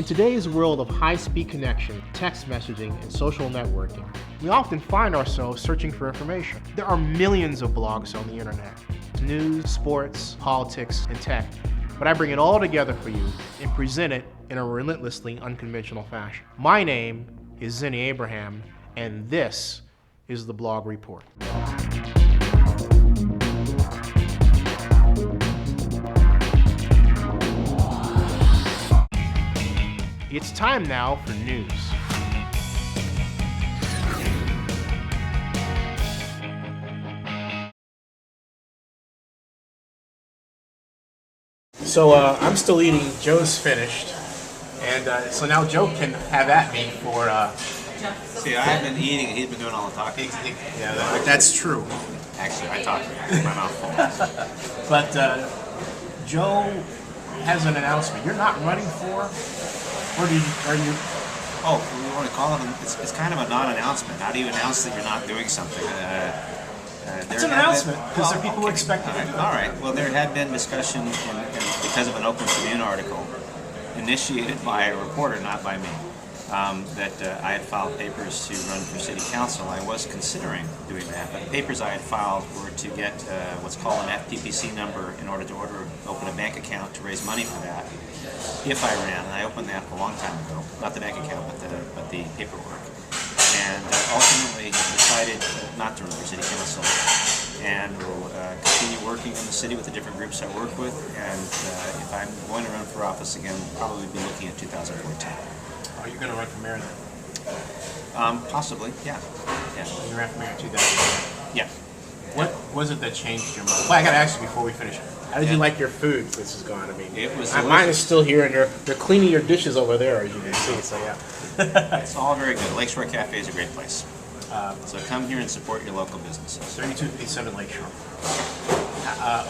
In today's world of high-speed connection, text messaging, and social networking, we often find ourselves searching for information. There are millions of blogs on the internet. News, sports, politics, and tech. But I bring it all together for you and present it in a relentlessly unconventional fashion. My name is Zenny Abraham, and this is the Blog Report. It's time now for news. So I'm still eating. Joe's finished, and so now Joe can have at me for. See, I've been eating, and he's been doing all the talking. Yeah, that's true. Actually, I talk with my mouth full. But Joe has an announcement. You're not running for, or are you? Oh, we want to call it. It's kind of a non-announcement. How do you announce that you're not doing something? It's an announcement because people expect it. All right. Well, there had been discussion, because of an Oakland Tribune article initiated by a reporter, not by me, that I had filed papers to run for city council. I was considering doing that, but the papers I had filed were to get what's called an FPPC number in order to open a bank account to raise money for that if I ran, and I opened that a long time ago. Not the bank account, but the paperwork. And ultimately decided not to run for city council, and will continue working in the city with the different groups I work with. And if I'm going to run for office again, probably be looking at 2014. Are you going to run for mayor then? Possibly, yeah. You ran for mayor in 2010. Yeah. What was it that changed your mind? Well, I got to ask you before we finish. How did you like your food? This is gone. I mean, it was mine is still here, and they're cleaning your dishes over there, as you can see. So yeah, it's all very good. Lakeshore Cafe is a great place. So come here and support your local businesses. 3257 Lakeshore.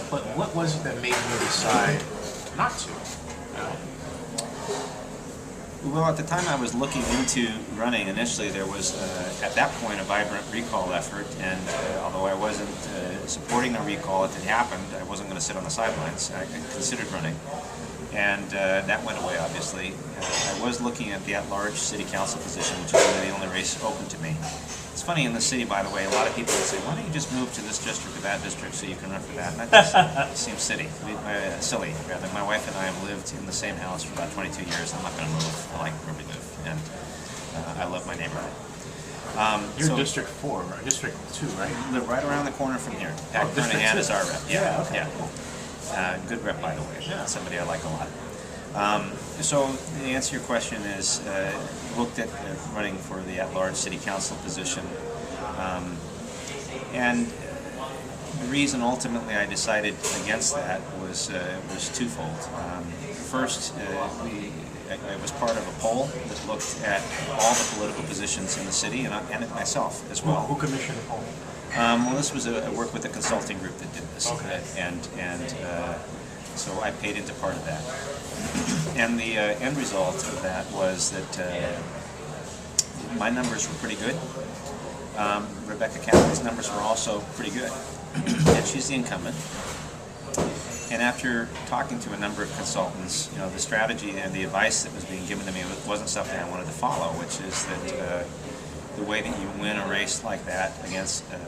But what was it that made you decide not to? Well, at the time I was looking into running, initially there was, at that point, a vibrant recall effort, and although I wasn't supporting the recall if it happened, I wasn't going to sit on the sidelines. I considered running, and that went away, obviously. I was looking at the at-large city council position, which is really the only race open to me. It's funny, in the city, by the way, a lot of people would say, why don't you just move to this district or that district so you can run for that? And that just seems silly. My wife and I have lived in the same house for about 22 years. I'm not going to move. I like where we live, and I love my neighborhood. You're District 4, right? District 2, right? Live right around the corner from here. Pat Kernahan is our rep. Yeah, okay. Yeah. Good rep, by the way. Yeah. Somebody I like a lot. So the answer to your question is, looked at running for the at-large city council position, and the reason ultimately I decided against that was twofold. First, I was part of a poll that looked at all the political positions in the city, and it myself as well. Who commissioned the poll? Well, this was a work with a consulting group that did this, okay. and so I paid into part of that. And the end result of that was that my numbers were pretty good. Rebecca Kaplan's numbers were also pretty good, and she's the incumbent. And after talking to a number of consultants, the strategy and the advice that was being given to me wasn't something I wanted to follow, which is that the way that you win a race like that against a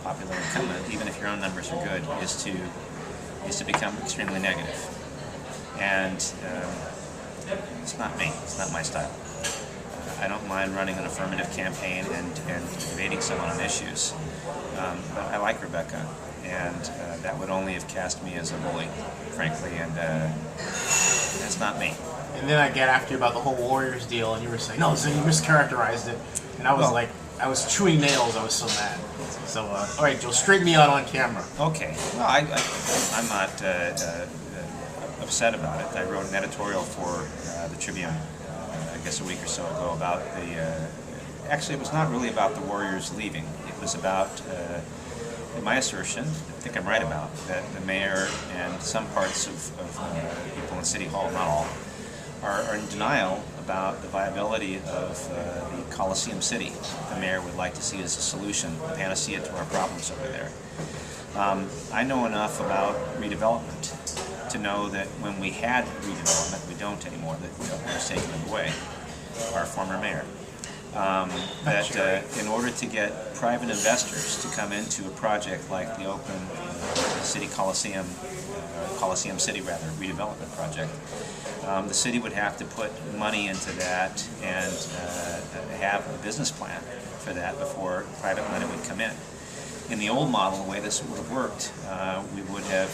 popular incumbent, even if your own numbers are good, is to become extremely negative. And it's not me. It's not my style. I don't mind running an affirmative campaign and debating someone on issues. But I like Rebecca, and that would only have cast me as a bully, frankly, and it's not me. And then I get after you about the whole Warriors deal, and you were saying, no, so you mischaracterized it. And I was I was chewing nails. I was so mad. So, all right, Joe, straighten me out on camera. Okay. Well, I'm not upset about it. I wrote an editorial for the Tribune, I guess a week or so ago, about actually it was not really about the Warriors leaving. It was about my assertion, I think I'm right about, that the mayor and some parts of people in City Hall, not all, are in denial about the viability of the Coliseum City. The mayor would like to see as a solution, a panacea to our problems over there. I know enough about redevelopment to know that when we had redevelopment, we don't anymore, that the governor's taken it away, our former mayor. That in order to get private investors to come into a project like the Oakland City Coliseum, Coliseum City rather, redevelopment project, the city would have to put money into that and have a business plan for that before private money would come in. In the old model, the way this would have worked, we would have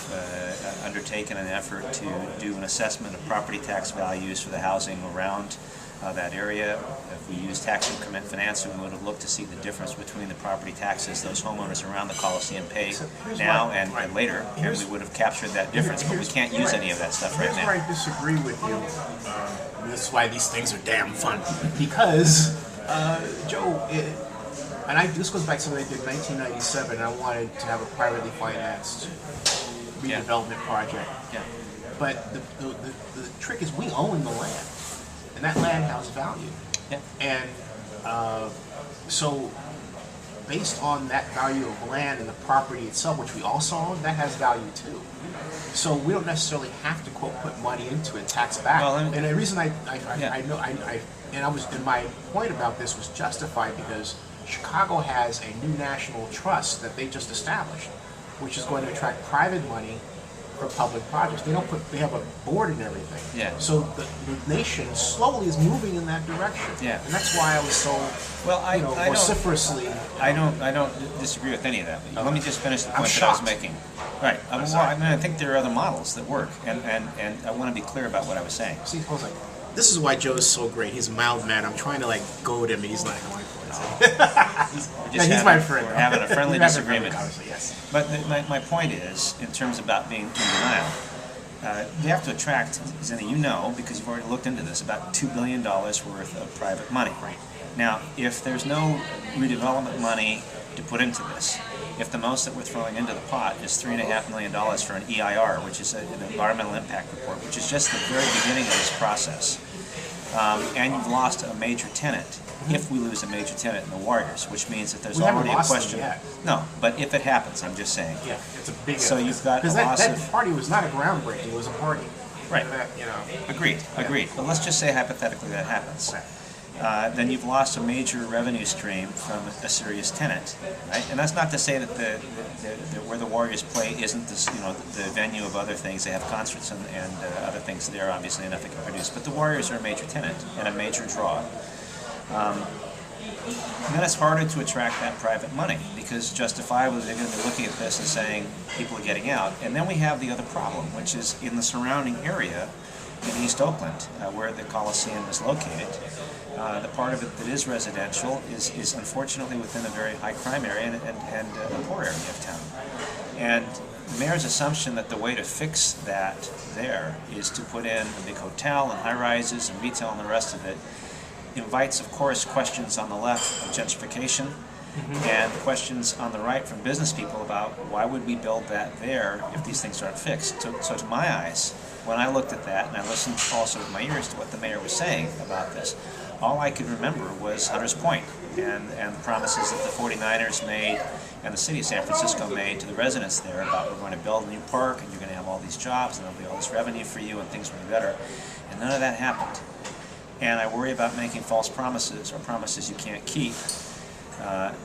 undertaken an effort to do an assessment of property tax values for the housing around that area. If we used tax increment financing, we would have looked to see the difference between the property taxes those homeowners around the Coliseum pay now and later, and we would have captured that difference, but we can't use any of that stuff right now. Here's where I disagree with you. This is why these things are damn fun. Because, Joe, this goes back to something I did in 1997. I wanted to have a privately financed redevelopment project. Yeah. But the trick is we own the land. And that land has value. Yeah. And so based on that value of land and the property itself, which we also own, that has value too. So we don't necessarily have to, quote, put money into it, tax back. Well, and the reason and my point about this was justified because Chicago has a new national trust that they just established, which is going to attract private money for public projects. They have a board and everything. Yeah. So the nation slowly is moving in that direction. Yeah. And that's why I was so vociferously. I don't disagree with any of that. Let me just finish the point that I was making. Right. I think there are other models that work, and I want to be clear about what I was saying. See, I was like, this is why Joe's so great. He's a mild man. I'm trying to goad him, and he's not going for it. He's my friend. We're having a friendly disagreement. Yes. But my point is, in terms about being in denial, you have to attract, Zenny, you know, because you've already looked into this, about $2 billion worth of private money. Right. Now, if there's no redevelopment money to put into this, if the most that we're throwing into the pot is $3.5 million for an EIR, which is an environmental impact report, which is just the very beginning of this process, and you've lost a major tenant, if we lose a major tenant in the Warriors, which means that there's already a question. No, but if it happens, I'm just saying. Yeah, it's a big. So you've got a loss loss that party was not a groundbreaking; it was a party. Right. That, Agreed. But let's just say hypothetically that happens. Okay. Then you've lost a major revenue stream from a serious tenant, right? And that's not to say that where the Warriors play isn't the venue of other things. They have concerts and other things there, obviously, enough they can produce. But the Warriors are a major tenant and a major draw. And then it's harder to attract that private money because justifiably they're going to be looking at this and saying people are getting out. And then we have the other problem, which is in the surrounding area in East Oakland, where the Coliseum is located. The part of it that is residential is unfortunately within a very high crime area and a poor area of town. And the mayor's assumption that the way to fix that there is to put in a big hotel and high-rises and retail and the rest of it invites, of course, questions on the left of gentrification and questions on the right from business people about why would we build that there if these things aren't fixed. So to my eyes, when I looked at that, and I listened also with my ears to what the mayor was saying about this, all I could remember was Hunter's Point and the promises that the 49ers made and the city of San Francisco made to the residents there about we're going to build a new park and you're going to have all these jobs and there'll be all this revenue for you and things will be better. And none of that happened. And I worry about making false promises or promises you can't keep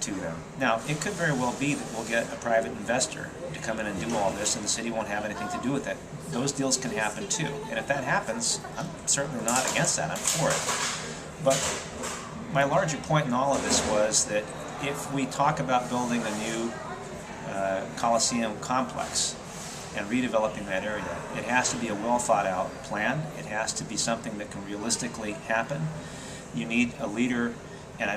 to them. Now, it could very well be that we'll get a private investor to come in and do all this and the city won't have anything to do with it. Those deals can happen too. And if that happens, I'm certainly not against that. I'm for it. But my larger point in all of this was that if we talk about building a new Coliseum complex and redeveloping that area, it has to be a well thought out plan. It has to be something that can realistically happen. You need a leader, and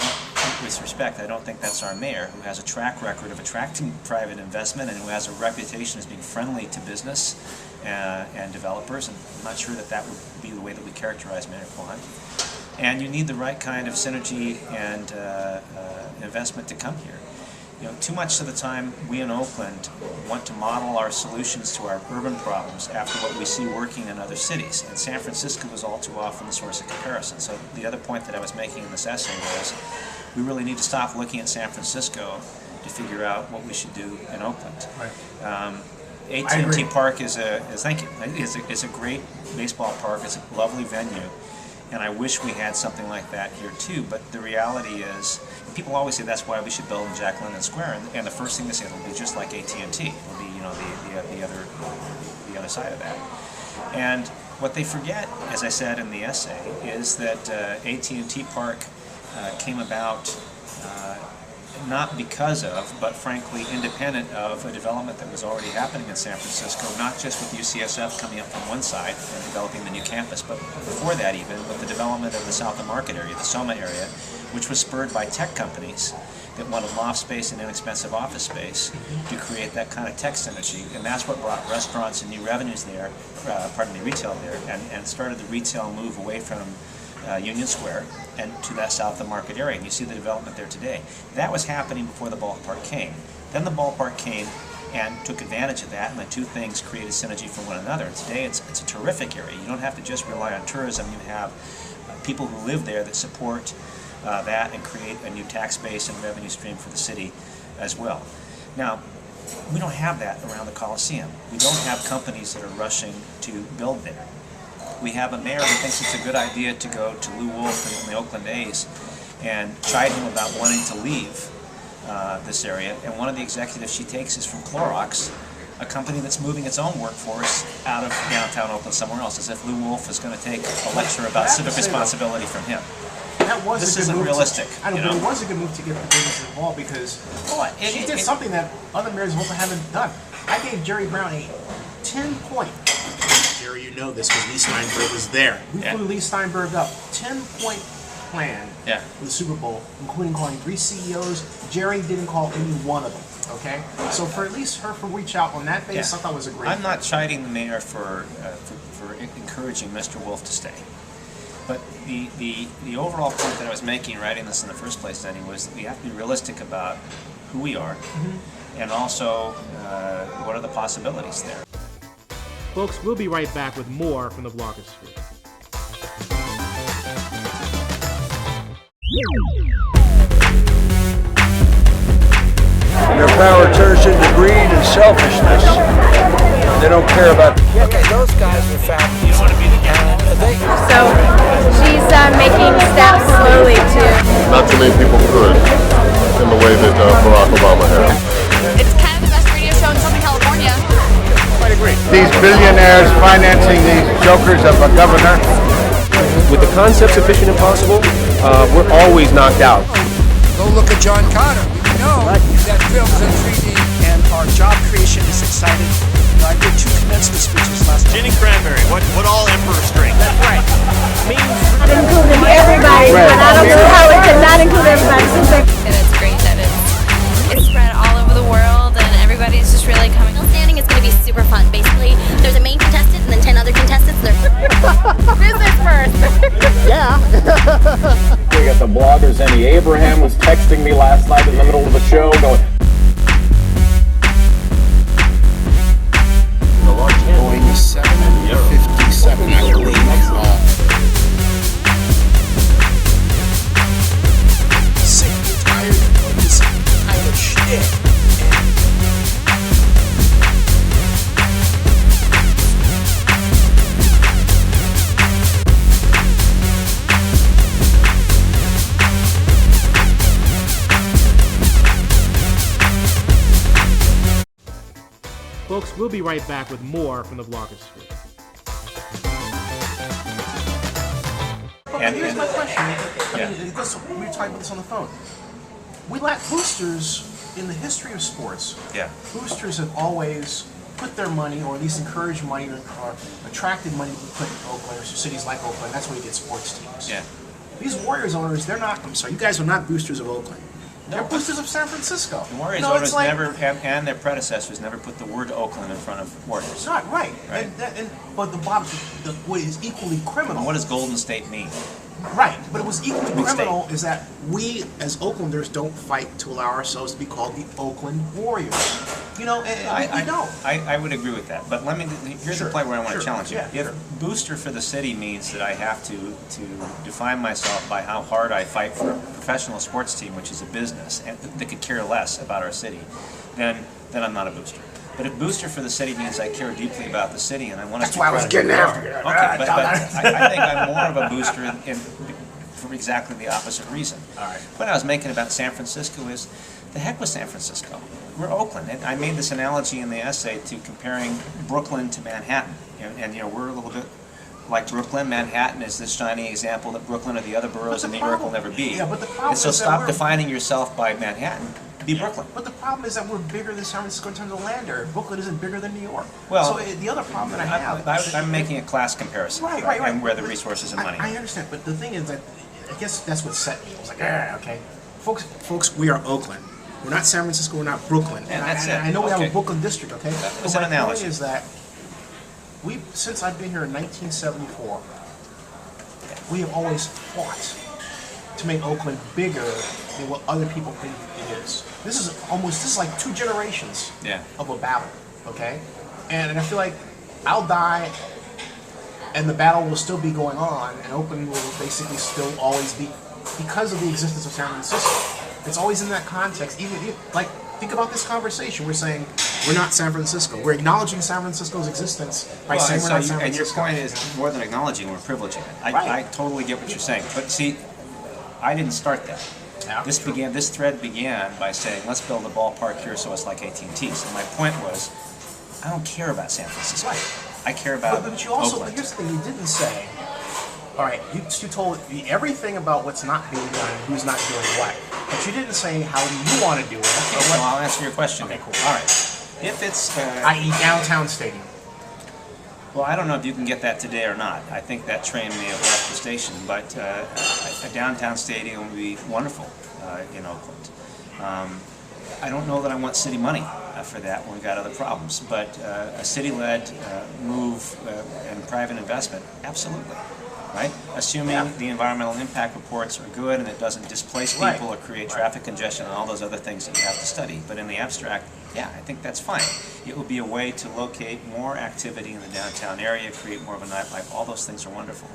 with respect, I don't think that's our mayor, who has a track record of attracting private investment and who has a reputation as being friendly to business and developers, and I'm not sure that that would be the way that we characterize Mayor Quan. And you need the right kind of synergy and investment to come here. You know, too much of the time we in Oakland want to model our solutions to our urban problems after what we see working in other cities, and San Francisco is all too often the source of comparison. So the other point that I was making in this essay was we really need to stop looking at San Francisco to figure out what we should do in Oakland. Right. AT&T Park is thank you. It's a great baseball park. It's a lovely venue, and I wish we had something like that here too. But the reality is, people always say that's why we should build in Jack London Square, and the first thing they say, it'll be just like AT&T. It'll be, you know, the other side of that. And what they forget, as I said in the essay, is that AT&T Park came about not because of, but frankly independent of a development that was already happening in San Francisco, not just with UCSF coming up from one side and developing the new campus, but before that even, with the development of the South of Market area, the SoMa area, which was spurred by tech companies that wanted loft space and inexpensive office space to create that kind of tech synergy. And that's what brought restaurants and new revenues there, retail there, and started the retail move away from Union Square and to that South of Market area. And you see the development there today. That was happening before the ballpark came. Then the ballpark came and took advantage of that, and the two things created synergy for one another. And today it's a terrific area. You don't have to just rely on tourism. You have people who live there that support that and create a new tax base and revenue stream for the city as well. Now, we don't have that around the Coliseum. We don't have companies that are rushing to build there. We have a mayor who thinks it's a good idea to go to Lou Wolf and the Oakland A's and chide him about wanting to leave this area. And one of the executives she takes is from Clorox, a company that's moving its own workforce out of downtown Oakland somewhere else, as if Lou Wolf is going to take a lecture about civic responsibility from him. This isn't realistic. I know, but it was a good move to get the business involved because she did something that other mayors of Oakland haven't done. I gave Jerry Brown a 10-point. Jerry, you know this because Lee Steinberg was there. We flew Lee Steinberg up. 10-point plan for the Super Bowl, including calling 3 CEOs. Jerry didn't call any one of them. Okay, so for at least her to reach out on that base, I thought was a great. I'm not chiding the mayor for encouraging Mr. Wolf to stay. But the overall point that I was making writing this in the first place, Denny, was that we have to be realistic about who we are and also what are the possibilities there. Folks, we'll be right back with more from the Vlogosphere. Their power turns into greed and selfishness. They don't care about. Okay, those guys are fabulous. You want to be the So she's making steps slowly to. Not too many people could in the way that Barack Obama has. It's kind of the best radio show in Southern California. Quite agree. These billionaires financing these jokers of a governor. With the concepts of Mission Impossible, we're always knocked out. Go look at John Connor. We know that film is in 3D, and our job creation is excited. I did 2 commencement speeches last night. Ginny Cranberry, what all emperors drink. That's right. Not including everybody, but I don't know how it could not include everybody. And it's great that it's spread all over the world and everybody's just really coming. Standing is going to be super fun. Basically, there's a main contestant and then 10 other contestants. Business first. Yeah. We got the bloggers. Annie Abraham was texting me last night in the middle of the show going, Boeing 757, I believe. Sick and tired of this kind of shit. Folks, we'll be right back with more from the Vlogosphere. And here's my question. We were talking about this on the phone. We lack boosters in the history of sports. Yeah. Boosters have always put their money, or at least encouraged money, or attracted money to be put in Oakland, or cities like Oakland. That's where you get sports teams. Yeah. These Warriors owners, they're not, I'm sorry, you guys are not boosters of Oakland. They're boosters of San Francisco. The Warriors owners never, and their predecessors never put the word Oakland in front of Warriors. Not right. Right. But what is equally criminal. What does Golden State mean? Right, but it was equally criminal is that we as Oaklanders don't fight to allow ourselves to be called the Oakland Warriors. You know, and we don't. I would agree with that, but here's the point where I want to challenge you. Yeah, if booster for the city means that I have to define myself by how hard I fight for a professional sports team, which is a business, and that could care less about our city, then I'm not a booster. But a booster for the city means I care deeply about the city and I want us to. That's why I was getting after it. Okay, but I think I'm more of a booster for exactly the opposite reason. All right. What I was making about San Francisco is, the heck with San Francisco. We're Oakland. And I made this analogy in the essay to comparing Brooklyn to Manhattan. And we're a little bit like Brooklyn. Manhattan is this shining example that Brooklyn or the other boroughs in New York will never be. Yeah, but the problem and so is that stop defining yourself by Manhattan. Be Brooklyn. But the problem is that we're bigger than San Francisco in terms of land area. Brooklyn isn't bigger than New York. Well, so the other problem that I have... I'm making a class comparison. Right. And where the resources and money. I understand, but the thing is that, I guess that's what set me. I was like, okay. Folks, we are Oakland. We're not San Francisco, we're not Brooklyn. And that's it. I know we have a Brooklyn district, okay? That was an analogy. Point is that since I've been here in 1974, we have always fought to make Oakland bigger than what other people think it is. This is like 2 generations of a battle, okay? And I feel like I'll die and the battle will still be going on, and Oakland will basically still always be, because of the existence of San Francisco. It's always in that context. Even like, think about this conversation. We're saying we're not San Francisco. We're acknowledging San Francisco's existence by saying we're not San Francisco. And your point is, more than acknowledging, we're privileging it. I totally get what you're saying. But see, I didn't start that. Yeah, this thread began by saying, let's build a ballpark here so it's like AT&T. So my point was, I don't care about San Francisco. I care about but you also, Oakland. Here's the thing, you didn't say, all right, you told everything about what's not being done and who's not doing what. But you didn't say how do you want to do it. Okay, so I'll answer your question. Okay, cool. All right. If it's... i.e. downtown stadium. Well, I don't know if you can get that today or not. I think that train may have left the station, but a downtown stadium would be wonderful in Oakland. I don't know that I want city money for that when we've got other problems, but a city-led move and private investment, absolutely. Right? Assuming the environmental impact reports are good and it doesn't displace people or create traffic congestion and all those other things that you have to study. But in the abstract, yeah, I think that's fine. It would be a way to locate more activity in the downtown area, create more of a nightlife. All those things are wonderful.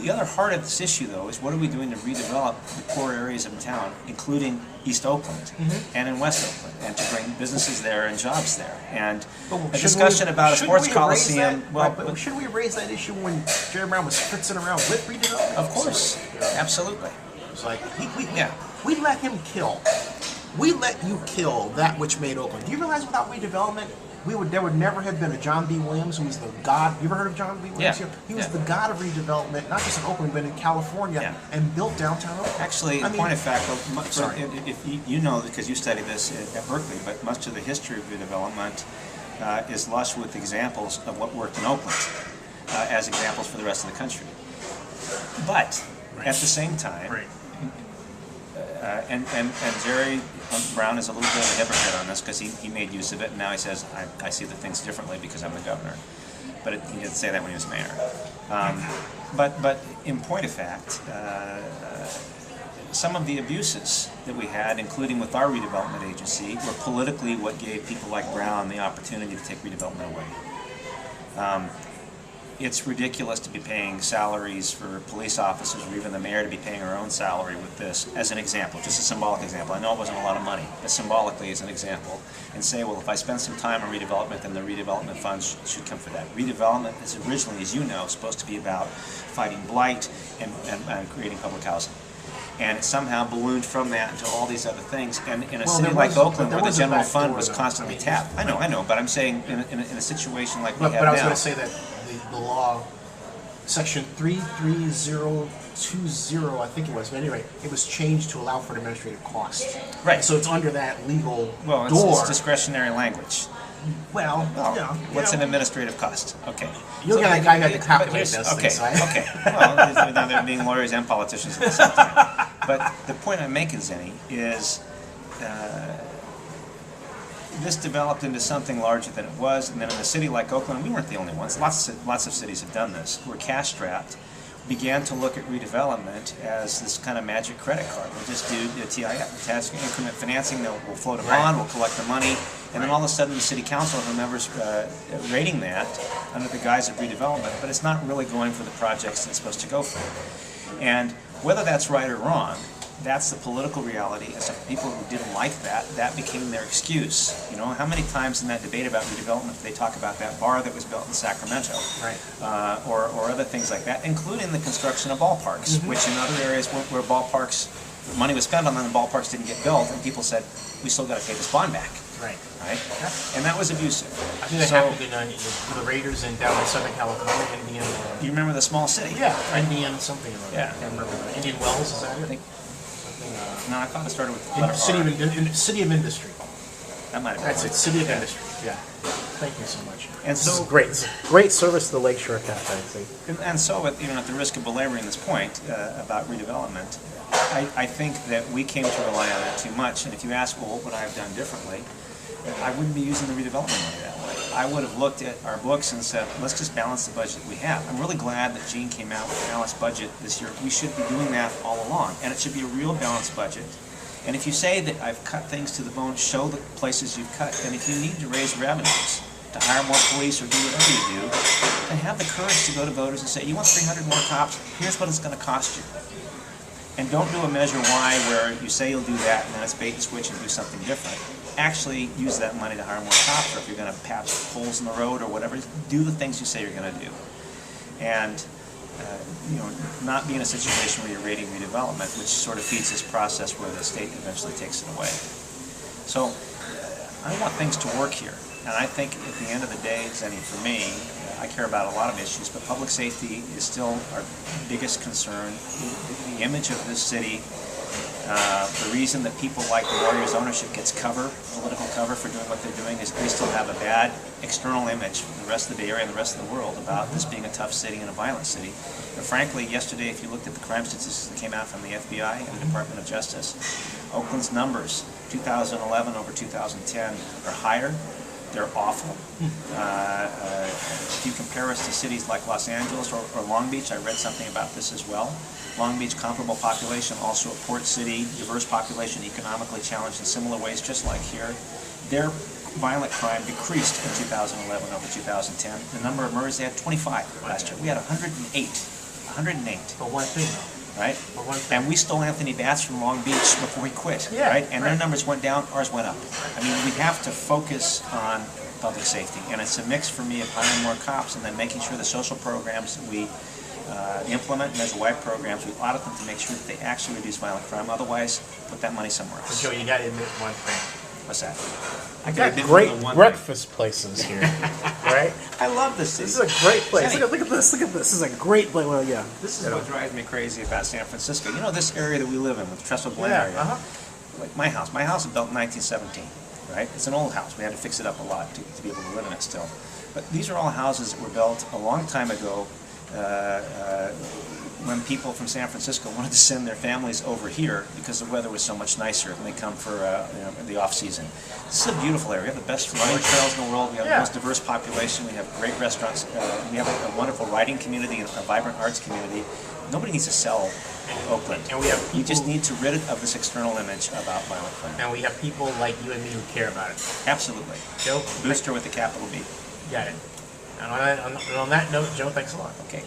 The other heart of this issue, though, is what are we doing to redevelop the core areas of town, including East Oakland and in West Oakland, and to bring businesses there and jobs there. And a discussion about a sports coliseum. But should we raise that issue when Jerry Brown was spritzing around with redevelopment? Of course, absolutely. It's like we let him kill. We let you kill that which made Oakland. Do you realize without redevelopment, there would never have been a John B. Williams, who was the god. You ever heard of John B. Williams? Yeah. He was the god of redevelopment, not just in Oakland, but in California, and built downtown Oakland. Actually, in point of fact, if you know, because you studied this at Berkeley, but much of the history of redevelopment is lush with examples of what worked in Oakland as examples for the rest of the country. But at the same time, and Jerry Brown is a little bit of a hypocrite on this because he made use of it, and now he says, I see the things differently because I'm the governor. But he didn't say that when he was mayor. But in point of fact, some of the abuses that we had, including with our redevelopment agency, were politically what gave people like Brown the opportunity to take redevelopment away. It's ridiculous to be paying salaries for police officers or even the mayor to be paying her own salary with this, as an example, just a symbolic example. I know it wasn't a lot of money, but symbolically as an example, and say, well, if I spend some time on redevelopment, then the redevelopment funds should come for that. Redevelopment is originally, as you know, supposed to be about fighting blight and creating public housing. And it somehow ballooned from that into all these other things. And in a city like Oakland, where the general fund was constantly tapped, I know, but I'm saying in a situation like we have now. But I was going to say that the law, section 33020, I think it was, but anyway, it was changed to allow for an administrative cost. Right. So it's under that legal door. It's discretionary language. Well, what's an administrative cost? Okay. You're the guy got to calculate those things, right? Okay. Well, now they're being lawyers and politicians at the same time. But the point I'm making, Zenny, is this developed into something larger than it was, and then in a city like Oakland, we weren't the only ones. Lots of cities have done this. We're cash-strapped. Began to look at redevelopment as this kind of magic credit card. We'll just do TIF, tax increment financing. We'll float a bond, we'll collect the money, and then all of a sudden the city council remembers rating that under the guise of redevelopment, but it's not really going for the projects it's supposed to go for. And whether that's right or wrong, that's the political reality. And so people who didn't like that, that became their excuse. You know, how many times in that debate about redevelopment they talk about that bar that was built in Sacramento, Right. Or other things like that, including the construction of ballparks, which in other areas where ballparks, money was spent on them, and ballparks didn't get built, and people said, we still got to pay this bond back. Right. Right? And that was abusive. I think that happened in the Raiders down in Southern California, Indian. You remember the small city? Yeah, Indian something or other. Yeah. I can't remember. Indian Wells, is that it? I think. No, I thought it started with the letter R. City of Industry. That might have been That's it, City of Industry. Yeah. Thank you so much. And This so is great. Great service to the Lakeshore Cafe. See? And so, at the risk of belaboring this point about redevelopment, I think that we came to rely on it too much. And if you ask, well, what would I have done differently? I wouldn't be using the redevelopment money that way. I would have looked at our books and said, let's just balance the budget we have. I'm really glad that Gene came out with a balanced budget this year. We should be doing that all along, and it should be a real balanced budget. And if you say that I've cut things to the bone, show the places you've cut. And if you need to raise revenues, to hire more police or do whatever you do, then have the courage to go to voters and say, you want 300 more cops? Here's what it's going to cost you. And don't do a Measure Y where you say you'll do that and then it's bait and switch and do something different. Actually use that money to hire more cops, or if you're going to patch holes in the road or whatever, do the things you say you're going to do. And not be in a situation where you're raiding redevelopment, which sort of feeds this process where the state eventually takes it away. So I want things to work here. And I think at the end of the day, Zenny, for me, I care about a lot of issues, but public safety is still our biggest concern. The image of this city, the reason that people like the Warriors ownership gets political cover for doing what they're doing, is we still have a bad external image from the rest of the Bay Area and the rest of the world about this being a tough city and a violent city. And frankly, yesterday, if you looked at the crime statistics that came out from the FBI and the Department of Justice, Oakland's numbers, 2011 over 2010, are higher. They're awful. If you compare us to cities like Los Angeles or Long Beach, I read something about this as well. Long Beach, comparable population, also a port city, diverse population, economically challenged in similar ways, just like here. Their violent crime decreased in 2011 over 2010. The number of murders, they had 25 last year. We had 108. 108. But one thing, though. Right? And we stole Anthony Batts from Long Beach before he quit, right? And their numbers went down, ours went up. I mean, we have to focus on public safety, and it's a mix for me of hiring more cops and then making sure the social programs that we implement, Measure Y programs, we audit them to make sure that they actually reduce violent crime. Otherwise, put that money somewhere else. Joe, you got to admit one thing. What's that? I got great breakfast places here, right? I love this city. This is a great place. Look at this. Look at this. This is a great place. Well, yeah. This is what drives me crazy about San Francisco. You know, this area that we live in, with Trestle Glen area. Like my house. My house was built in 1917, right? It's an old house. We had to fix it up a lot to be able to live in it still. But these are all houses that were built a long time ago when people from San Francisco wanted to send their families over here because the weather was so much nicer and they come for the off-season. This is a beautiful area. We have the best running trails in the world. We have the most diverse population. We have great restaurants. We have a wonderful writing community and a vibrant arts community. Nobody needs to sell Oakland. And we have you just need to rid it of this external image about violent crime. And we have people like you and me who care about it. Absolutely. Joe? Booster with a capital B. Got it. And on that note, Joe, thanks a lot. Okay.